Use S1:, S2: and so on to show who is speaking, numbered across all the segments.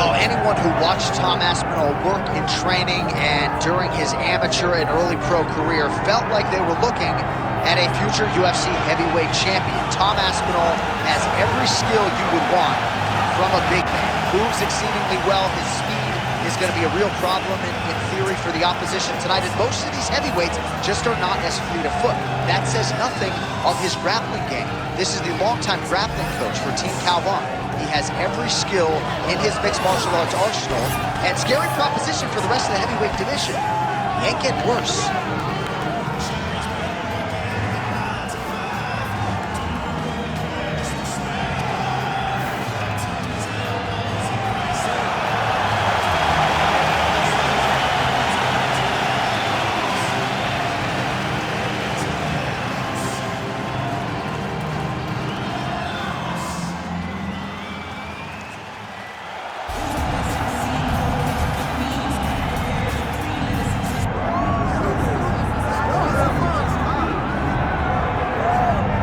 S1: Well, anyone who watched Tom Aspinall work in training and during his amateur and early pro career felt like they were looking at a future UFC heavyweight champion. Tom Aspinall has every skill you would want from a big man. Moves exceedingly well. His speed is going to be a real problem in theory for the opposition tonight. And most of these heavyweights just are not as fleet of foot. That says nothing of his grappling game. This is the longtime grappling coach for Team Calvin. He has every skill in his mixed martial arts arsenal. And scary proposition for the rest of the heavyweight division. He ain't getting worse.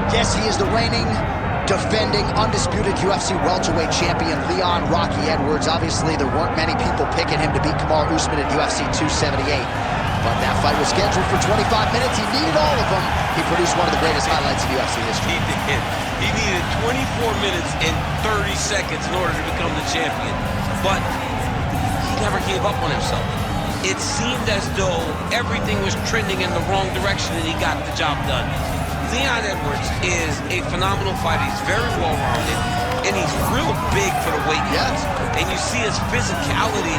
S1: Yes, he is the reigning, defending, undisputed UFC welterweight champion, Leon Rocky Edwards. Obviously, there weren't many people picking him to beat Kamaru Usman at UFC 278. But that fight was scheduled for 25 minutes. He needed all of them. He produced one of the greatest highlights in UFC history.
S2: He did. He needed 24 minutes and 30 seconds in order to become the champion. But he never gave up on himself. It seemed as though everything was trending in the wrong direction and he got the job done. Leon Edwards is a phenomenal fighter. He's very well-rounded, and he's real big for the weight class. And you see his physicality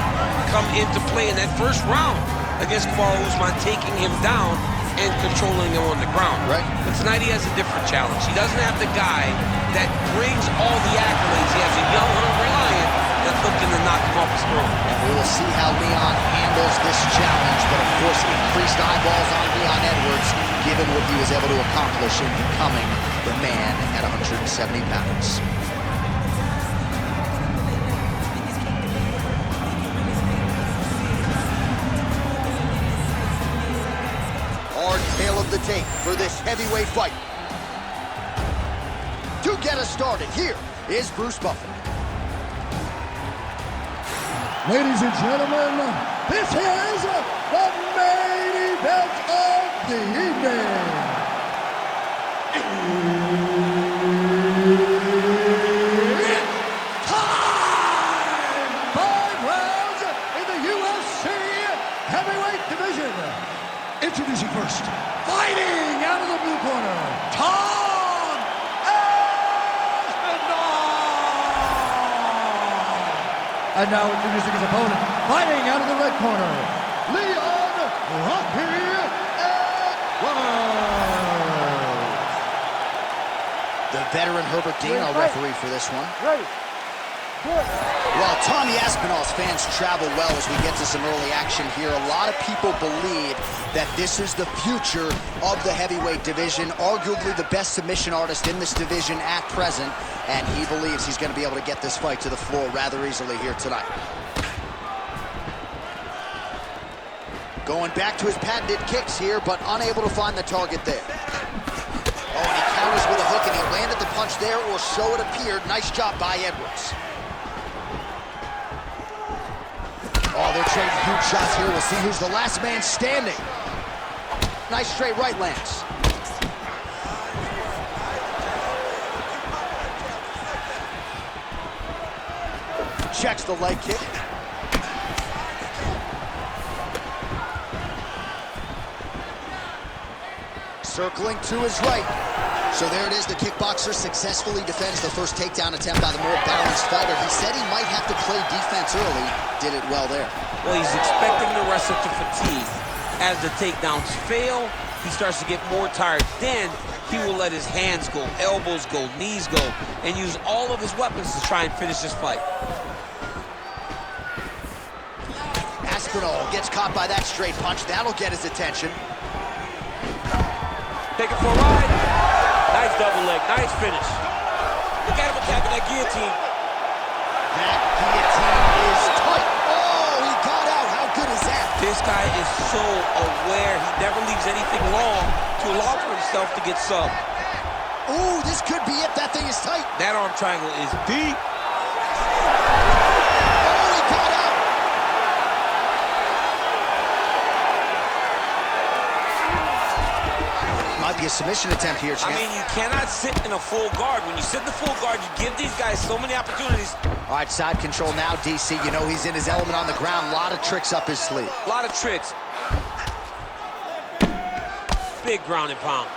S2: come into play in that first round against Kamaru Usman, taking him down and controlling him on the ground.
S1: Right.
S2: But tonight he has a different challenge. He doesn't have the guy that brings all the accolades. He has a young, hungry lion that's looking to knock him off his throne.
S1: And we will see how Leon handles this challenge, but of course increased eyeballs on Leon Edwards, given what he was able to accomplish in becoming the man at 170 pounds. Hard tail of the tape for this heavyweight fight. To get us started, here is Bruce Buffer.
S3: Ladies and gentlemen, this is the main event of the evening. It's time! 5 rounds in the UFC heavyweight division. Introducing first, fighting out of the blue corner, Tom Aspinall. And now introducing his opponent, fighting out of the red corner, Leon Rocky Edwards.
S1: The veteran Herbert Dean, our referee for this one.
S3: Ready.
S1: Well, Tommy Aspinall's fans travel well as we get to some early action here. A lot of people believe that this is the future of the heavyweight division, arguably the best submission artist in this division at present, and he believes he's going to be able to get this fight to the floor rather easily here tonight. Going back to his patented kicks here, but unable to find the target there. Oh, and he counters with a hook, and he landed the punch there, or so it appeared. Nice job by Edwards. Oh, they're trading huge shots here. We'll see who's the last man standing. Nice straight right lands. Checks the leg kick. Circling to his right. So there it is, the kickboxer successfully defends the first takedown attempt by the more balanced fighter. He said he might have to play defense early, did it well there.
S2: Well, he's expecting the wrestler to fatigue. As the takedowns fail, he starts to get more tired. Then he will let his hands go, elbows go, knees go, and use all of his weapons to try and finish this fight.
S1: Aspinall gets caught by that straight punch. That'll get his attention.
S2: Take it for a ride. Nice double leg, nice finish. Look at him attacking that guillotine.
S1: That guillotine is tight. Oh, he got out. How good is that?
S2: This guy is so aware. He never leaves anything long to allow for himself to get subbed.
S1: Ooh, this could be it. That thing is tight.
S2: That arm triangle is deep.
S1: Oh, he a submission attempt here, champ.
S2: I mean, you cannot sit in a full guard. When you sit in the full guard, you give these guys so many opportunities.
S1: All right, side control now, DC. You know he's in his element on the ground. A lot of tricks up his sleeve.
S2: A lot of tricks. Big ground and pound.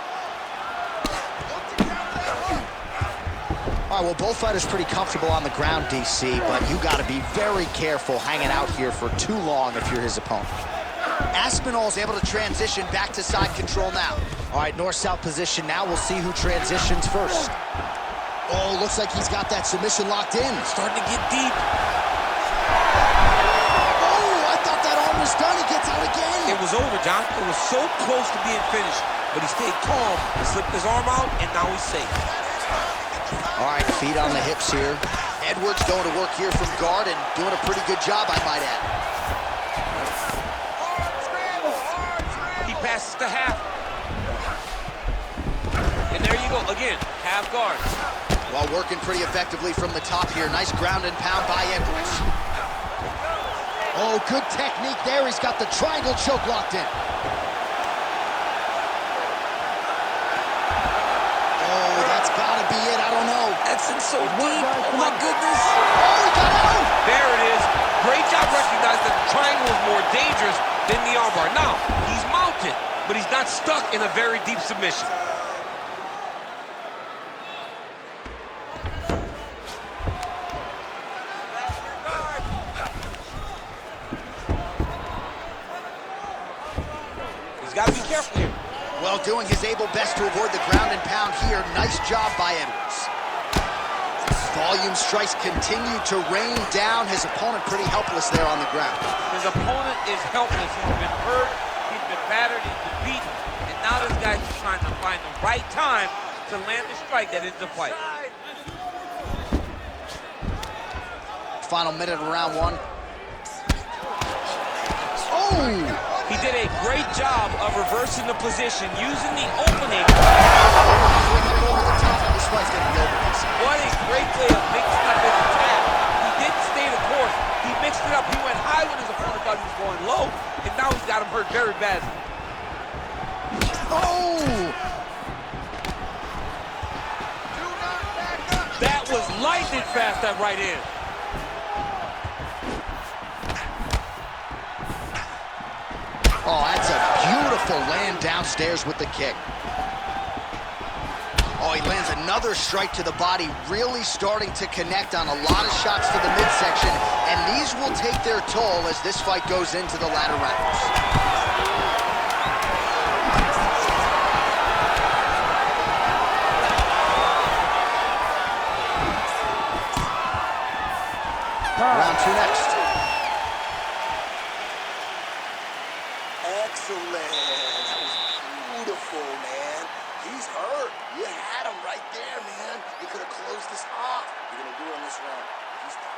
S1: All right, well, both fighters pretty comfortable on the ground, DC, but you got to be very careful hanging out here for too long if you're his opponent. Aspinall's able to transition back to side control now. All right, north-south position now. We'll see who transitions first. Oh, looks like he's got that submission locked in.
S2: Starting to get deep.
S1: Oh, I thought that arm was done. He gets out again.
S2: It was over, John. It was so close to being finished, but he stayed calm, he slipped his arm out, and now he's safe.
S1: All right, feet on the hips here. Edwards going to work here from guard and doing a pretty good job, I might add.
S2: He passes to half. And there you go, again, half guard.
S1: Well, working pretty effectively from the top here. Nice ground and pound by Edwards. Oh, good technique there. He's got the triangle choke locked in. Oh, that's got to be it. I don't know.
S2: That's in so deep. Oh, my goodness.
S1: Oh, he got out.
S2: There it is. Great job recognizing that the triangle is more dangerous than the armbar. Now, he's mounted, but he's not stuck in a very deep submission. He's got to be careful here.
S1: Well, doing his able best to avoid the ground and pound here. Nice job by Edwards. Volume strikes continue to rain down. His opponent pretty helpless there on the ground.
S2: His opponent is helpless. He's been hurt, he's been battered, he's been beaten, and now this guy's just trying to find the right time to land the strike that ends the fight.
S1: Final minute of round one. Oh!
S2: He did a great job of reversing the position, using the opening.
S1: This fight's gonna be over.
S2: What a great way of mixing up his attack. He didn't stay the course. He mixed it up. He went high when his opponent thought he was going low, and now he's got him hurt very badly.
S1: Oh!
S2: That was lightning fast, that right in.
S1: Oh, that's a beautiful land downstairs with the kick. Oh, he lands another strike to the body, really starting to connect on a lot of shots to the midsection, and these will take their toll as this fight goes into the latter rounds. Round two next.
S4: Excellent. That was beautiful, man. He's hurt. You had him right there, man. You could have closed this off. You're going to do it on this round. He's done.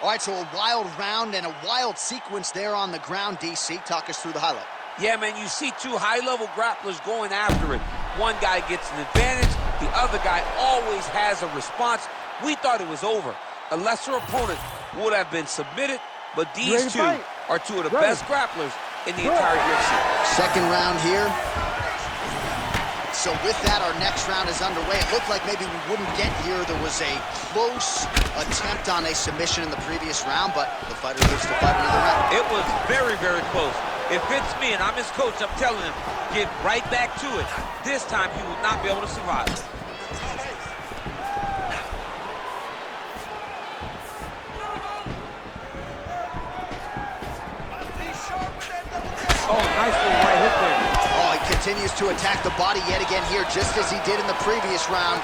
S1: All right, so a wild round and a wild sequence there on the ground, DC. Talk us through the highlight.
S2: Yeah, man, you see two high-level grapplers going after it. One guy gets an advantage. The other guy always has a response. We thought it was over. A lesser opponent would have been submitted, but these two are two of the best grapplers in the entire UFC.
S1: Second round here. So with that, our next round is underway. It looked like maybe we wouldn't get here. There was a close attempt on a submission in the previous round, but the fighter lives to fight another round.
S2: It was very, very close. If it's me and I'm his coach, I'm telling him, get right back to it. This time, he will not be able to survive. Oh, nice little right hook there.
S1: Oh, he continues to attack the body yet again here, just as he did in the previous round.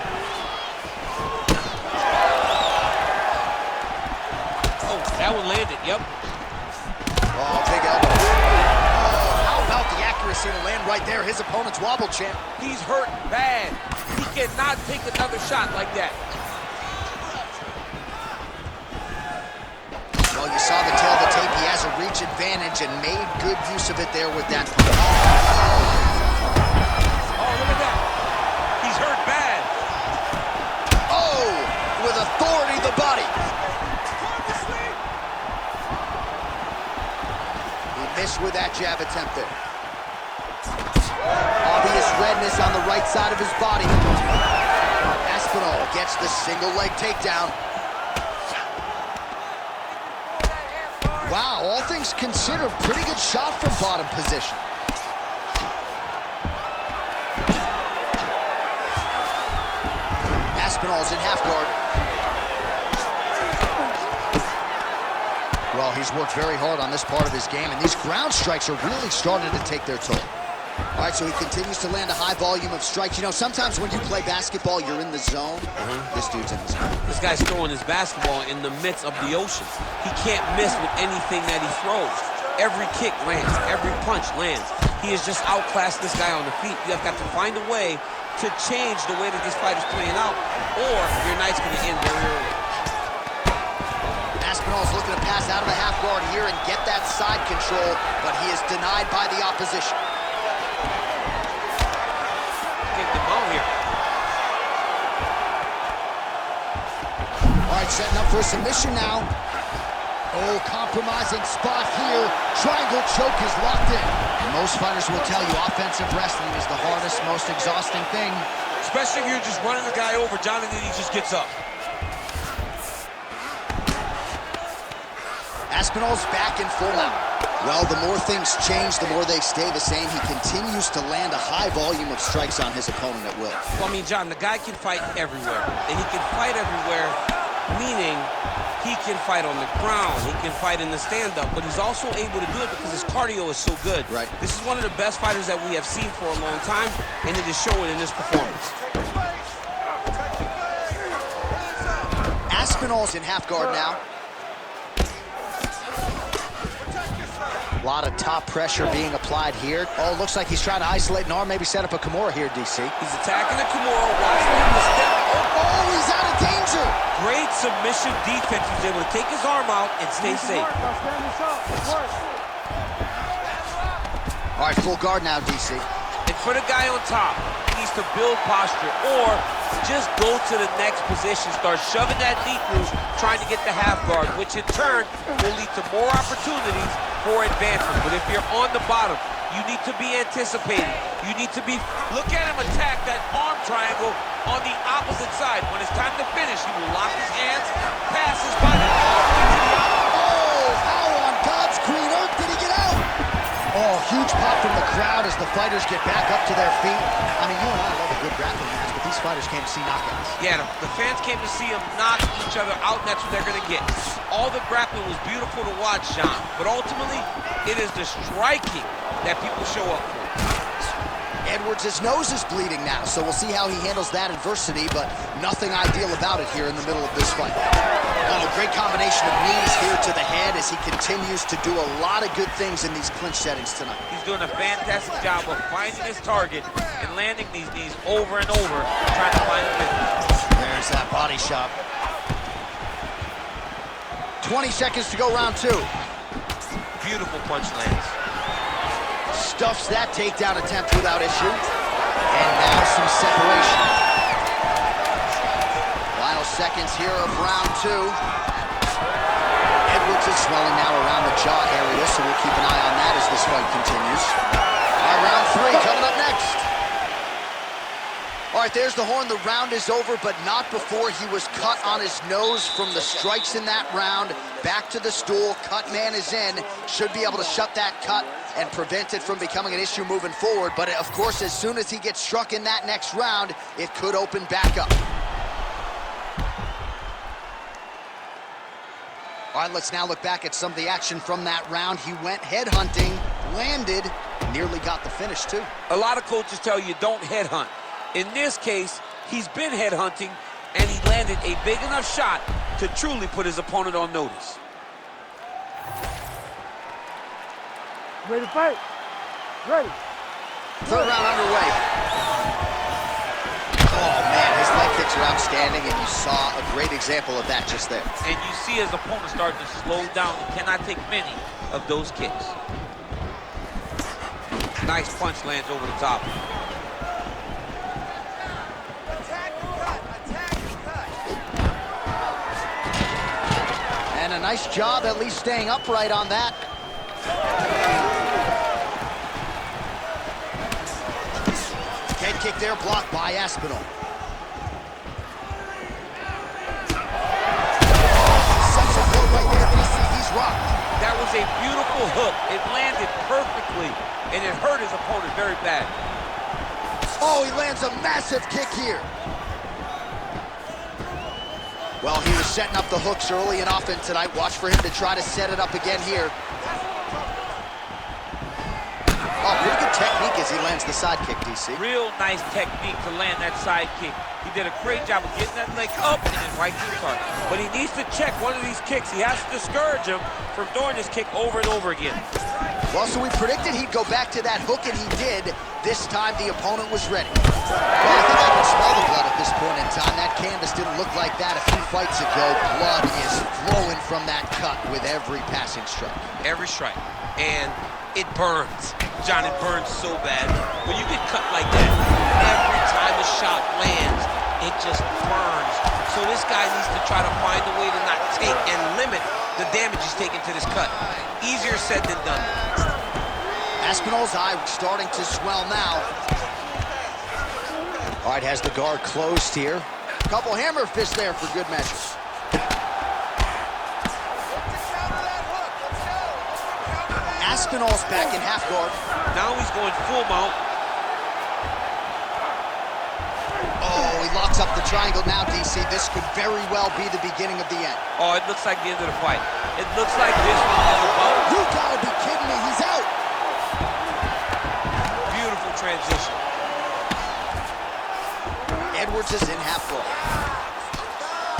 S2: Oh, that one landed, yep.
S1: Oh, big elbow. How about the accuracy to land right there? His opponent's wobble, champ.
S2: He's hurt bad. He cannot take another shot like that.
S1: Well, you saw the tail of the tape. He has a reach advantage and made good use of it there with that punch.
S2: Oh, look at that. He's hurt bad.
S1: Oh, with authority, the body. jab attempt there. Obvious redness on the right side of his body. Aspinall gets the single leg takedown. Wow, all things considered, pretty good shot from bottom position. Aspinall's in half guard. Well, he's worked very hard on this part of his game, and these ground strikes are really starting to take their toll. All right, so he continues to land a high volume of strikes. You know, sometimes when you play basketball, you're in the zone. This dude's in the zone.
S2: This guy's throwing his basketball in the midst of the ocean. He can't miss with anything that he throws. Every kick lands, every punch lands. He has just outclassed this guy on the feet. You have got to find a way to change the way that this fight is playing out, or your night's going to end very early.
S1: Aspinall's looking to pass out of the half guard here and get that side control, but he is denied by the opposition.
S2: Here.
S1: All right, setting up for a submission now. Oh, compromising spot here. Triangle choke is locked in. And most fighters will tell you offensive wrestling is the hardest, most exhausting thing.
S2: Especially if you're just running the guy over, John, and then he just gets up.
S1: Aspinall's back in full mount. Well, the more things change, the more they stay the same. He continues to land a high volume of strikes on his opponent at will.
S2: Well, I mean, John, the guy can fight everywhere. And he can fight everywhere, meaning he can fight on the ground, he can fight in the stand-up, but he's also able to do it because his cardio is so good.
S1: Right.
S2: This is one of the best fighters that we have seen for a long time, and it is showing in this performance.
S1: Aspinall's in half guard now. A lot of top pressure being applied here. Oh, looks like he's trying to isolate an arm, maybe set up a Kimura here, DC.
S2: He's attacking the Kimura, watching him to step.
S1: Oh, he's out of danger!
S2: Great submission defense. He's able to take his arm out and stay safe.
S1: All right, full guard now, DC.
S2: And for the guy on top, he needs to build posture or just go to the next position, start shoving that knee through, trying to get the half guard, which in turn will lead to more opportunities for advancement. But if you're on the bottom, you need to be anticipating. You need to be, look at him attack that arm triangle on the opposite side. When it's time to finish, he will lock his hands, pass his body all the way to the opposite.
S1: Oh, how on God's green earth did he get out? Oh, huge pop from the crowd as the fighters get back up to their feet. I mean, you and I love a good grappling match, but these fighters came to see knockouts.
S2: Yeah, the fans came to see them knock each other out, and that's what they're going to get. All the grappling was beautiful to watch, Sean, but ultimately, it is the striking that people show up for.
S1: Edwards' nose is bleeding now, so we'll see how he handles that adversity, but nothing ideal about it here in the middle of this fight. Oh, a great combination of knees here to the head as he continues to do a lot of good things in these clinch settings tonight.
S2: He's doing a fantastic job of finding his target and landing these knees over and over, trying to find the finish.
S1: There's that body shot. 20 seconds to go, round two.
S2: Beautiful punch lands.
S1: Stuffs that takedown attempt without issue. And now some separation. Final seconds here of round two. Edwards is swelling now around the jaw area, so we'll keep an eye on that as this fight continues. All right, round three coming up next. All right, there's the horn. The round is over, but not before he was cut on his nose from the strikes in that round. Back to the stool. Cut man is in. Should be able to shut that cut and prevent it from becoming an issue moving forward. But, of course, as soon as he gets struck in that next round, it could open back up. All right, let's now look back at some of the action from that round. He went headhunting, landed, nearly got the finish, too.
S2: A lot of coaches tell you don't headhunt. In this case, he's been headhunting, and he landed a big enough shot to truly put his opponent on notice.
S5: Ready to fight? Ready.
S1: Third round underway. Oh, man, his leg kicks are outstanding, and you saw a great example of that just there.
S2: And you see his opponent starting to slow down. He cannot take many of those kicks. Nice punch lands over the top.
S1: And a nice job at least staying upright on that. kick there, blocked by Aspinall. Some support right there, DC. He's rocked.
S2: That was a beautiful hook. It landed perfectly, and it hurt his opponent very bad.
S1: Oh, he lands a massive kick here. Well, he was setting up the hooks early and often tonight. Watch for him to try to set it up again here. Oh, pretty good technique as he lands the side kick, DC.
S2: Real nice technique to land that side kick. He did a great job of getting that leg up and then right to the target. But he needs to check one of these kicks. He has to discourage him from doing this kick over and over again.
S1: Well, so we predicted he'd go back to that hook, and he did. This time, the opponent was ready. Well, I think I can smell the blood at this point in time. That canvas didn't look like that a few fights ago. Blood is flowing from that cut with every passing strike.
S2: Every strike. And it burns. John, it burns so bad. When you get cut like that, every time a shot lands, it just burns. So this guy needs to try to find a way to not take and limit the damage he's taking to this cut. Easier said than done.
S1: Aspinall's eye starting to swell now. All right, has the guard closed here. Couple hammer fists there for good measure. Aspinall's back in half guard.
S2: Now he's going full mount.
S1: Oh, he locks up the triangle now, DC. This could very well be the beginning of the end.
S2: Oh, it looks like the end of the fight. It looks like this one is about.
S1: You gotta be kidding me, he's out.
S2: Beautiful transition.
S1: Edwards is in half guard.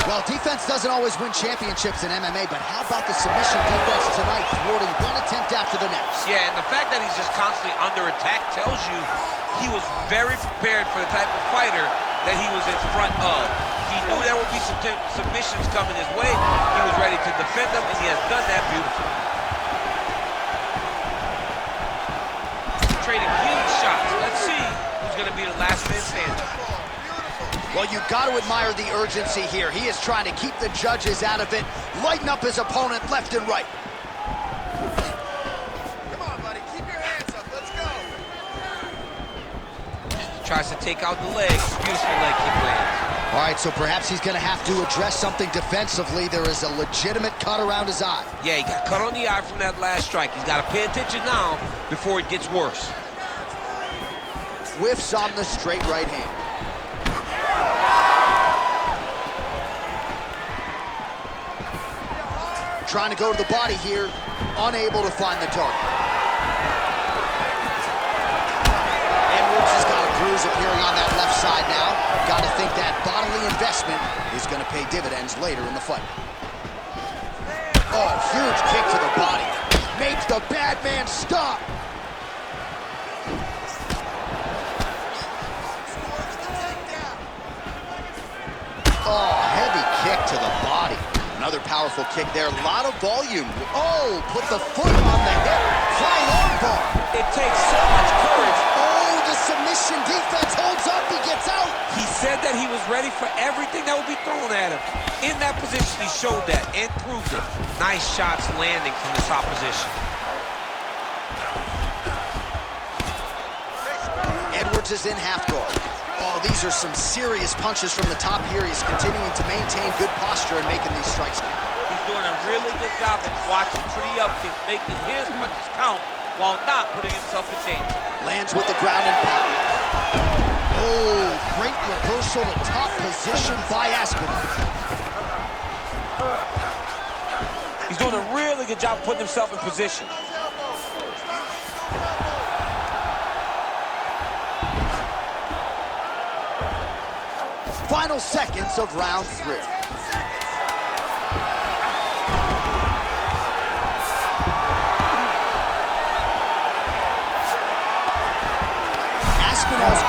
S1: Well, defense doesn't always win championships in MMA, but how about the submission defense tonight, thwarting one attempt after the next?
S2: Yeah, and the fact that he's just constantly under attack tells you he was very prepared for the type of fighter that he was in front of. He knew there would be some submissions coming his way. He was ready to defend them, and he has done that beautifully. Trading huge shots. Let's see who's going to be the last man standing.
S1: Well, you got to admire the urgency here. He is trying to keep the judges out of it, lighten up his opponent left and right.
S4: Come on, buddy. Keep your hands up. Let's go.
S2: Tries to take out the legs. Beautiful leg kick lands.
S1: All right, so perhaps he's going to have to address something defensively. There is a legitimate cut around his eye.
S2: Yeah, he got cut on the eye from that last strike. He's got to pay attention now before it gets worse.
S1: Whiffs on the straight right hand. Trying to go to the body here, unable to find the target. Edwards has got a bruise appearing on that left side now. Got to think that bodily investment is going to pay dividends later in the fight. Oh, huge kick to the body. Makes the bad man stop. Oh, heavy kick to the body. Another powerful kick there, a lot of volume. Oh, put the foot on the hip. Flying arm bar.
S2: It takes so much courage.
S1: Oh, the submission defense holds up, he gets out.
S2: He said that he was ready for everything that would be thrown at him. In that position, he showed that and proved it. Nice shots landing from this opposition.
S1: Edwards is in half guard. Oh, these are some serious punches from the top here. He's continuing to maintain good posture and making these strikes count.
S2: He's doing a really good job of watching for the upkick, making his punches count while not putting himself in danger.
S1: Lands with the ground and pound. Oh, great reversal to top position by Aspinall.
S2: He's doing a really good job of putting himself in position.
S1: Final seconds of round 3. Aspinall's,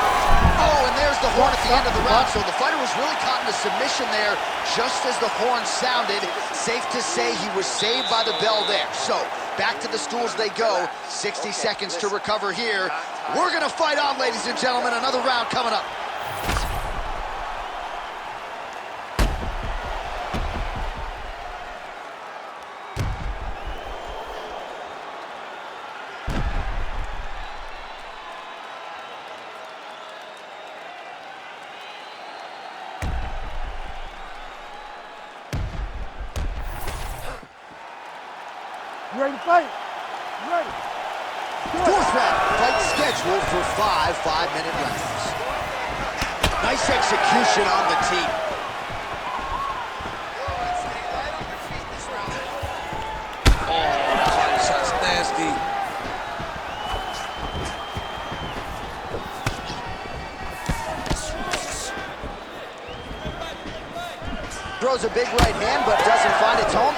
S1: oh, and there's the horn at the end of the round. So the fighter was really caught in a submission there just as the horn sounded. Safe to say he was saved by the bell there. So back to the stools they go. 60 seconds to recover here. We're going to fight on, ladies and gentlemen. Another round coming up.
S5: ready to fight? You ready?
S1: Fourth round, fight scheduled for 5 5-minute rounds. Nice execution on the tee.
S2: Oh, shot's nasty.
S1: Throws a big right hand, but doesn't find its home.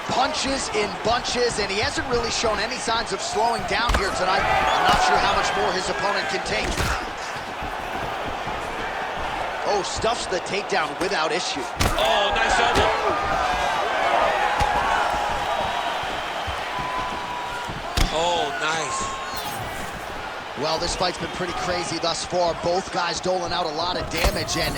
S1: Punches in bunches, and he hasn't really shown any signs of slowing down here tonight. I'm not sure how much more his opponent can take. Oh, stuffs the takedown without issue.
S2: Oh, nice elbow. Oh, nice.
S1: Well, this fight's been pretty crazy thus far. Both guys doling out a lot of damage, and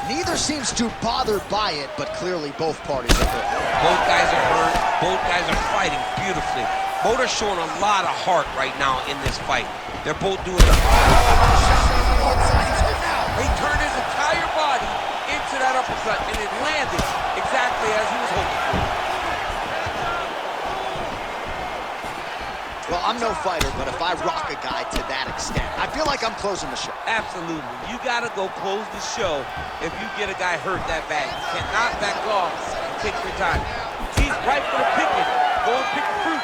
S1: neither seems too bothered by it, but clearly both parties are hurt.
S2: Both guys are hurt. Both guys are fighting beautifully. Both are showing a lot of heart right now in this fight. They're both doing it. He turned his entire body into that uppercut, and it landed exactly as he was hoping for.
S1: Well, I'm no fighter, but if I rock a guy to that extent, I feel like I'm closing the show.
S2: Absolutely. You got to go close the show if you get a guy hurt that bad. You cannot back off and take your time. He's right for the picking. Go and pick the fruit.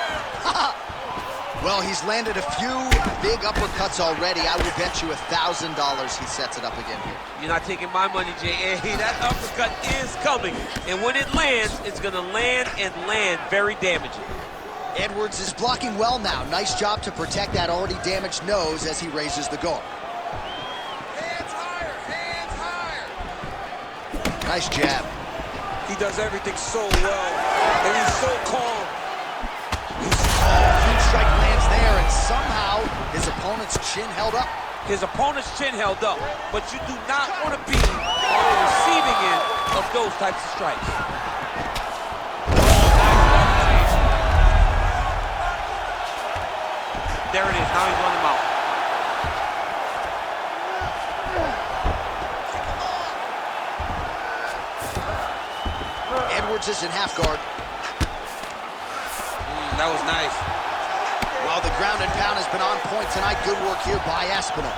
S1: Well, he's landed a few big uppercuts already. I will bet you $1,000 he sets it up again here.
S2: You're not taking my money, J.A. That uppercut is coming. And when it lands, it's going to land and land very damaging.
S1: Edwards is blocking well now. Nice job to protect that already damaged nose as he raises the guard.
S4: Hands higher, hands higher.
S1: Nice jab.
S2: He does everything so well, and he's so calm.
S1: Huge strike lands there, and somehow his opponent's chin held up.
S2: His opponent's chin held up, but you do not want to be on the receiving end of those types of strikes. There it is. Now he's on the mount.
S1: Edwards is in half guard.
S2: That was nice.
S1: Well, the ground and pound has been on point tonight. Good work here by Aspinall.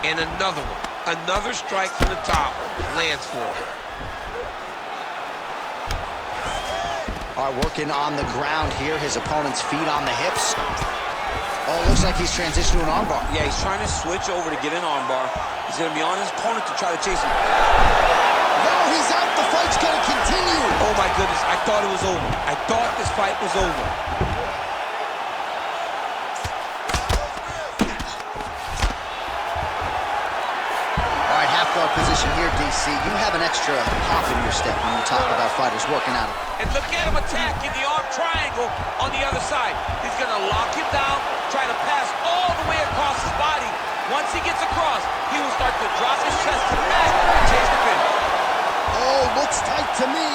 S2: And another one. Another strike from the top lands for him.
S1: All right, working on the ground here. His opponent's feet on the hips. Oh, looks like he's transitioned to an armbar.
S2: Yeah, he's trying to switch over to get an armbar. He's going to be on his opponent to try to chase him.
S1: No, he's out. The fight's going to continue.
S2: Oh, my goodness. I thought it was over. I thought this fight was over.
S1: All right, half guard position here, DC. You have an extra pop in your step when you talk about fighters working at it.
S2: And look at him attacking the arm triangle on the other side. He's going to lock him down, try to pass all the way across his body. Once he gets across, he will start to drop his chest to the back and chase the pin.
S1: Oh, looks tight to me.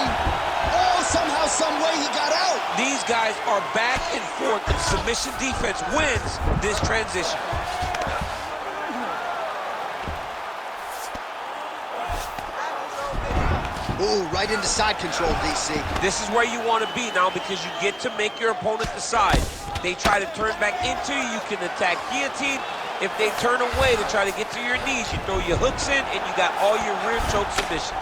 S1: Oh, somehow, some way he got out.
S2: These guys are back and forth, and submission defense wins this transition.
S1: Ooh, right into side control, DC.
S2: This is where you want to be now because you get to make your opponent decide. They try to turn back into you, you can attack guillotine. If they turn away to try to get to your knees, you throw your hooks in and you got all your rear choke submission.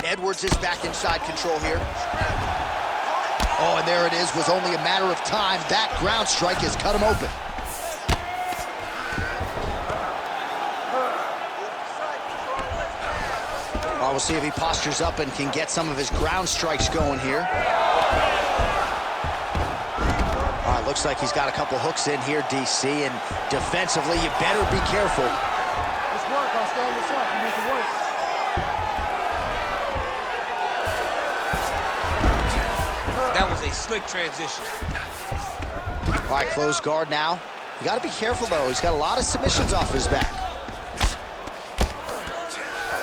S1: Edwards is back in side control here. Oh, and there it is. Was only a matter of time. That ground strike has cut him open. Oh, we'll see if he postures up and can get some of his ground strikes going here. All right, looks like he's got a couple hooks in here, DC, and defensively, you better be careful.
S5: Let's work. I'll stand this up. You need to work.
S2: That was a slick transition.
S1: All right, close guard now. You got to be careful, though. He's got a lot of submissions off his back.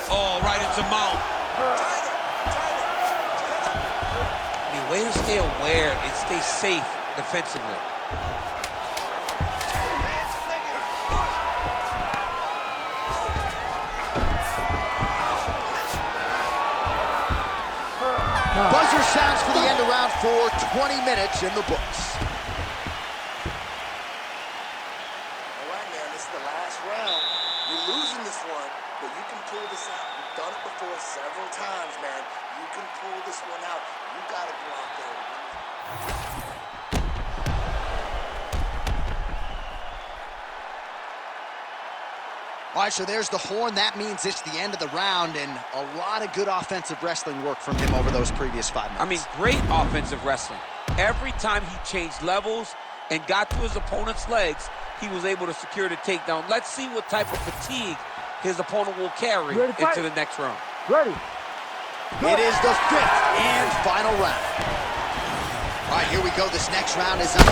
S2: Oh, right into mount. The way to stay aware and stay safe defensively.
S1: for 20 minutes in the books.
S4: All right, man, this is the last round. You're losing this one, but you can pull this out. You've done it before several times, man. You can pull this one out. You got to go out there and win.
S1: All right, so there's the horn. That means it's the end of the round, and a lot of good offensive wrestling work from him over those previous 5 minutes.
S2: I mean, great offensive wrestling. Every time he changed levels and got to his opponent's legs, he was able to secure the takedown. Let's see what type of fatigue his opponent will carry into the next round.
S5: Ready.
S1: It is the 5th and final round. All right, here we go. This next round is up.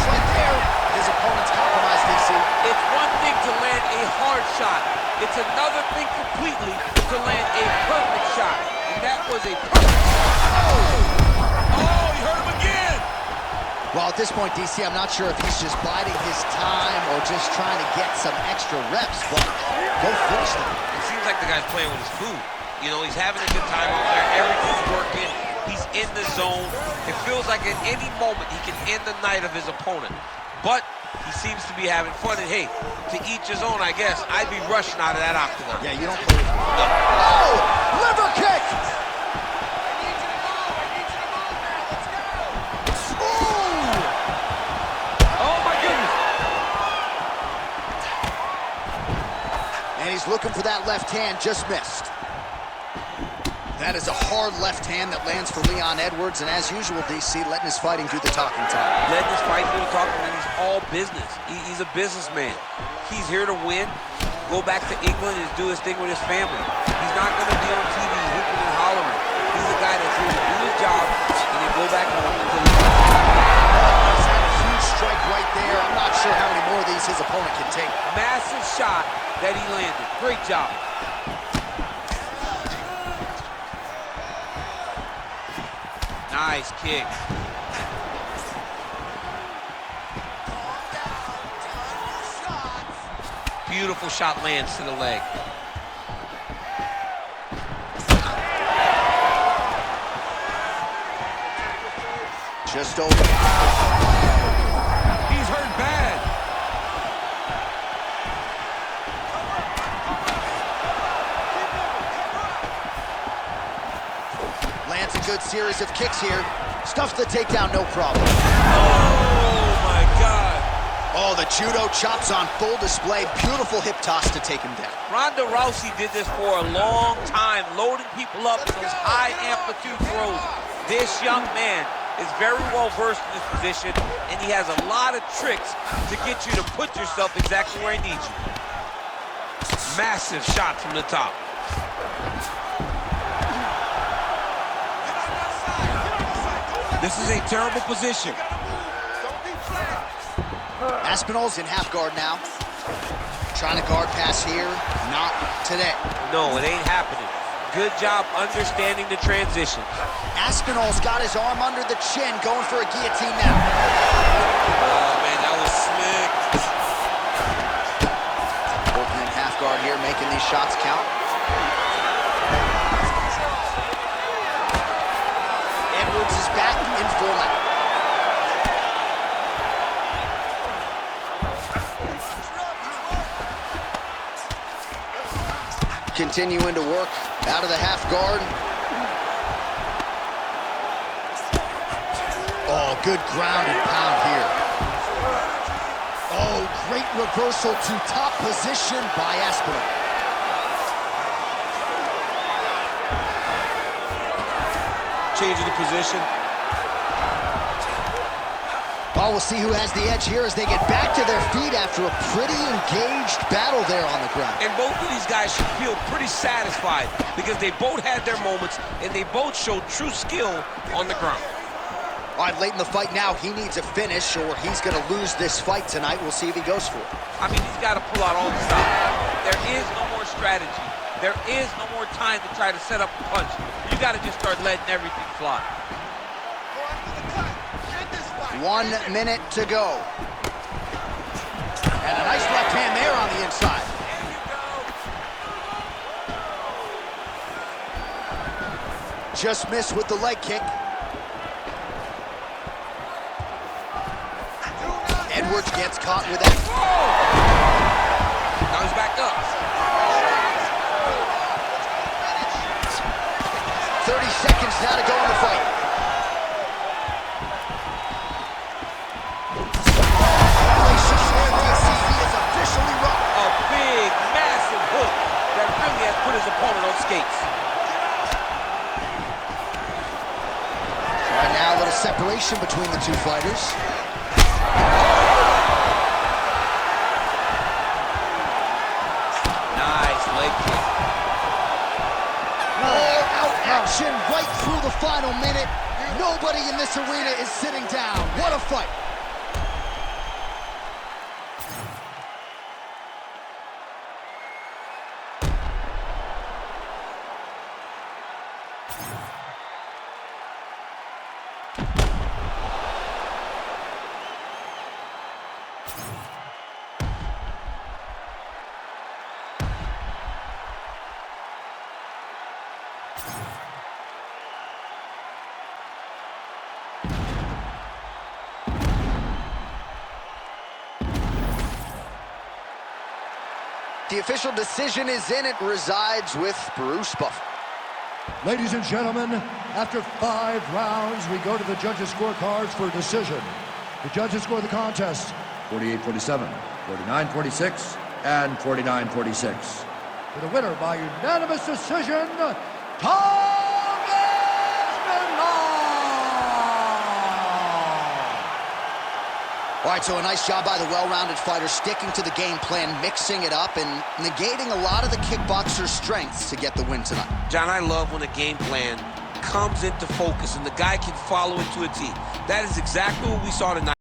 S1: Right there. His opponent's compromised, DC.
S2: It's one thing to land a hard shot. It's another thing completely to land a perfect shot. And that was a perfect shot. Oh, he hurt him again.
S1: Well, at this point, DC, I'm not sure if he's just biding his time or just trying to get some extra reps, but go finish them.
S2: It seems like the guy's playing with his food. You know, he's having a good time out there. Everything's working. He's in the zone. It feels like at any moment he can end the night of his opponent. But he seems to be having fun, and hey, to each his own, I guess. I'd be rushing out of that octagon.
S1: Yeah, you don't play with me.
S2: No.
S1: Oh! Liver kick!
S2: Oh, my goodness.
S1: And he's looking for that left hand, just missed. That is a hard left hand that lands for Leon Edwards, and as usual, DC, letting his fighting do the talking time.
S2: Letting his fighting do the talking, and he's all business. He's a businessman. He's here to win, go back to England and do his thing with his family. He's not going to be on TV hooping and hollering. He's a guy that's here to do his job and then go back home until he's
S1: That's a huge strike right there. I'm not sure how many more of these his opponent can take.
S2: massive shot that he landed. Great job. Nice kick. Beautiful shot lands to the leg.
S1: Just over.
S2: He's hurt bad.
S1: Lands a good series of kicks here. Stuffs the takedown, no problem.
S2: Oh, my God.
S1: Oh, the judo chops on full display. Beautiful hip toss to take him down.
S2: Ronda Rousey did this for a long time, loading people up in those high amplitude throws. This young man is very well versed in this position, and he has a lot of tricks to get you to put yourself exactly where he needs you. Massive shot from the top. This is a terrible position.
S1: Aspinall's in half guard now. Trying to guard pass here. Not today.
S2: No, it ain't happening. Good job understanding the transitions.
S1: Aspinall's got his arm under the chin, going for a guillotine now.
S2: Oh, man, that was slick.
S1: Working in half guard here, making these shots count. Edwards is back in full mount. Continuing to work out of the half guard. Oh, good ground and pound here. Oh, great reversal to top position by Aspinall.
S2: Changing the position.
S1: Well, we'll see who has the edge here as they get back to their feet after a pretty engaged battle there on the ground.
S2: And both of these guys should feel pretty satisfied because they both had their moments and they both showed true skill on the ground.
S1: All right, late in the fight now, he needs a finish or he's going to lose this fight tonight. We'll see if he goes for it.
S2: I mean, he's got to pull out all the stuff. There is no more strategy. There is no more time to try to set up a punch. You got to just start letting everything fly.
S1: 1 minute to go. And a nice left hand there on the inside. Just missed with the leg kick. Edwards gets caught with that.
S2: Now he's back up.
S1: 30 seconds now to go in the fight.
S2: A big, massive hook that really has put his opponent on skates.
S1: All right, now a little separation between the two fighters.
S2: Nice leg kick.
S1: All-out action right through the final minute. Nobody in this arena is sitting down. What a fight. The official decision is in. It resides with Bruce Buffer.
S3: Ladies and gentlemen, after 5 rounds, we go to the judges' scorecards for a decision. The judges score the contest 48-47, 49-46, and 49-46. For the winner by unanimous decision, Tom Aspinall!
S1: All right, so a nice job by the well-rounded fighter, sticking to the game plan, mixing it up, and negating a lot of the kickboxer's strengths to get the win tonight.
S2: John, I love when a game plan comes into focus and the guy can follow it to a T. That is exactly what we saw tonight.